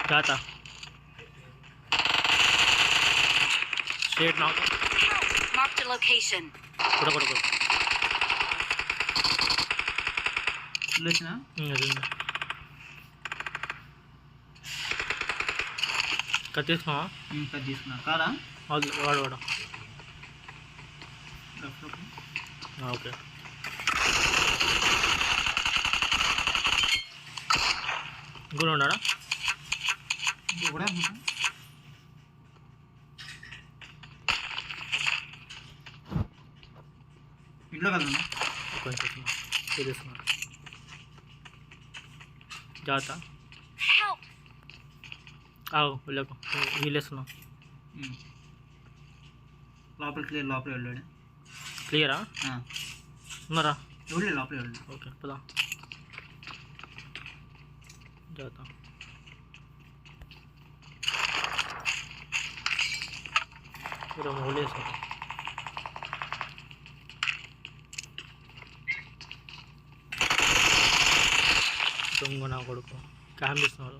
जाता straight knock Marked a location. కూడా కూడా కూడా వచ్చినా కట్ తీసుకున్నావా కట్ తీసుకున్నా కాదా వాడు వాడు ఓకే ఇంకోటి ఉన్నాడా కూడా ఇంట్లో కలుగున్నా కొంచెం తీసుకున్నాడు జాగ్రత్త Help! ఆవు వెళ్ళకు వీలేస్తున్నావు లోపల క్లియర్ లోపల వెళ్ళాడు క్లియరా ఉన్నారా ఎవరు లోపల వెళ్ళాడు ఓకే పదా జాగ్రత్త మీరు మూలేసారు దొంగ నా కొడుకు క్యాంప్ ఇస్తున్నారు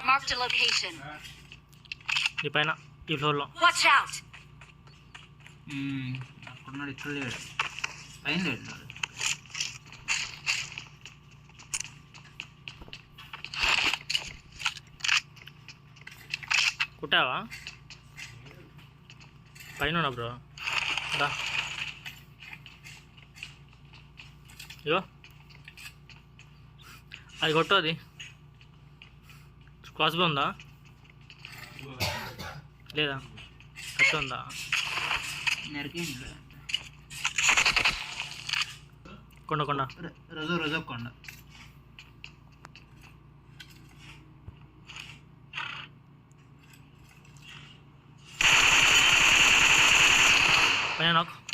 Marked a location. ఈ పైన ఈ ఫ్లోర్లో Watch out! అక్కడున్నాడు ఇక్కడ లేడు పైన లేడు కుట్టావా పైన ఉన్నా బ్రో దా ఇగో అది కొట్టు అది క్రాస్ బో ఉందా లేదా కట్టు ఉందా నరికేంటి కొండ కొండ రోజు కొండ పైన నాకు